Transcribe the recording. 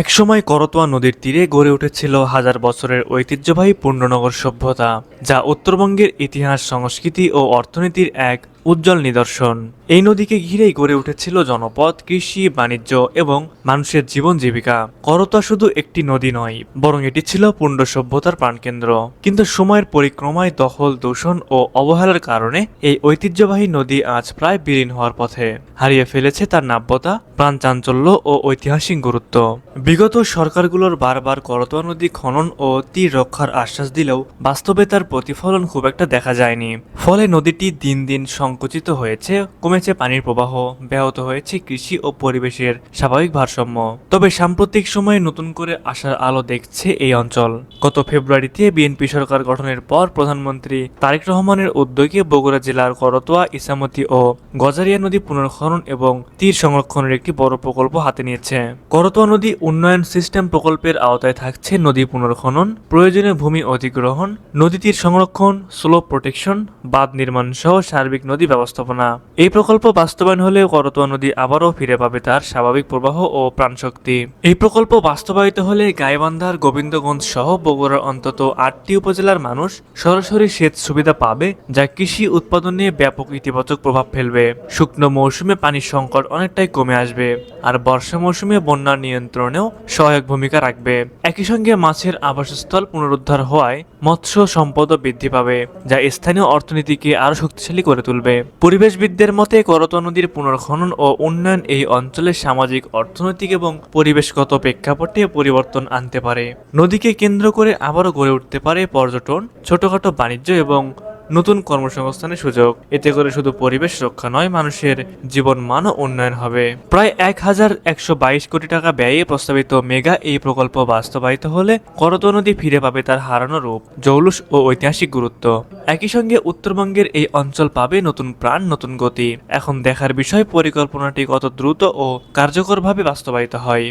একসময় করতোয়া নদীর তীরে গড়ে উঠেছিল হাজার বছরের ঐতিহ্যবাহী পূর্ণনগর সভ্যতা, যা উত্তরবঙ্গের ইতিহাস, সংস্কৃতি ও অর্থনীতির এক উজ্জ্বল নিদর্শন। এই নদীকে ঘিরেই গড়ে উঠেছিল জনপদ, কৃষি, বাণিজ্য এবং মানুষের জীবন জীবিকা। করতোয়া শুধু একটি নদী নয়, বরং এটি ছিল পূর্ণ সভ্যতার প্রাণকেন্দ্র। কিন্তু সময়ের পরিক্রমায় দখল, দূষণ ও অবহেলার কারণে এই ঐতিহ্যবাহী নদী আজ প্রায় বিলীন হওয়ার পথে। হারিয়ে ফেলেছে তার নাব্যতা, প্রাণচাঞ্চল্য ও ঐতিহাসিক গুরুত্ব। বিগত সরকারগুলোর বারবার করতোয়া নদী খনন ও তীর রক্ষার আশ্বাস দিলেও বাস্তবে তার প্রতিফলন খুব একটা দেখা যায়নি। ফলে নদীটি দিন দিন সংকুচিত হয়েছে, কমেছে পানির প্রবাহ, ব্যাহত হয়েছে কৃষি ও পরিবেশের স্বাভাবিক ভারসাম্য। তবে সাম্প্রতিক সময়ে নতুন করে আশার আলো দেখছে এই অঞ্চল। গত ফেব্রুয়ারিতে বিএনপি সরকার গঠনের পর প্রধানমন্ত্রী তারেক রহমানের উদ্যোগে বগুড়া জেলার করতোয়া, ইছামতি ও গজারিয়া নদী পুনর্খনন এবং তীর সংরক্ষণের একটি বড় প্রকল্প হাতে নিয়েছে। করতোয়া নদী উন্নয়ন সিস্টেম প্রকল্পের আওতায় থাকছে নদী পুনর্খনন, প্রয়োজনীয় ভূমি অধিগ্রহণ, নদী তীর সংরক্ষণ, স্লোপ প্রোটেকশন, বাঁধ নির্মাণ সহ সার্বিক নদী ব্যবস্থাপনা। এই প্রকল্প বাস্তবায়ন হলে করতোয়া নদী আবারও ফিরে পাবে তার স্বাভাবিক প্রবাহ ও প্রাণশক্তি। এই প্রকল্প বাস্তবায়িত হলে গাইবান্ধার গোবিন্দগঞ্জ সহ বগুড়ার অন্তত 8টি উপজেলার মানুষ সরাসরি সেচ সুবিধা পাবে, যা কৃষি উৎপাদনে ব্যাপক ইতিবাচক প্রভাব ফেলবে। শুকনো মৌসুমে পানির সংকট অনেকটাই কমে আসবে, আর বর্ষা মৌসুমে বন্যা নিয়ন্ত্রণেও সহায়ক ভূমিকা রাখবে। একই সঙ্গে মাছের আবাসস্থল পুনরুদ্ধার হওয়ায় মৎস্য সম্পদও বৃদ্ধি পাবে, যা স্থানীয় অর্থনীতিকে আরও শক্তিশালী করে তুলবে। পরিবেশবিদদের মতে করতোয়া নদীর পুনর্খনন ও উন্নয়ন এই অঞ্চলের সামাজিক, অর্থনৈতিক এবং পরিবেশগত প্রেক্ষাপটে পরিবর্তন আনতে পারে। নদীকে কেন্দ্র করে আবারও গড়ে উঠতে পারে পর্যটন, ছোটখাটো বাণিজ্য এবং নতুন কর্মসংস্থানের সুযোগ। এতে করে শুধু পরিবেশ রক্ষা নয়, মানুষের জীবনমানও উন্নয়ন হবে। প্রায় 1122 কোটি টাকা ব্যয়ে প্রস্তাবিত মেগা এই প্রকল্প বাস্তবায়িত হলে করতোয়া নদী ফিরে পাবে তার হারানো রূপ, জৌলুস ও ঐতিহাসিক গুরুত্ব। একই সঙ্গে উত্তরবঙ্গের এই অঞ্চল পাবে নতুন প্রাণ, নতুন গতি। এখন দেখার বিষয় পরিকল্পনাটি কত দ্রুত ও কার্যকরভাবে বাস্তবায়িত হয়।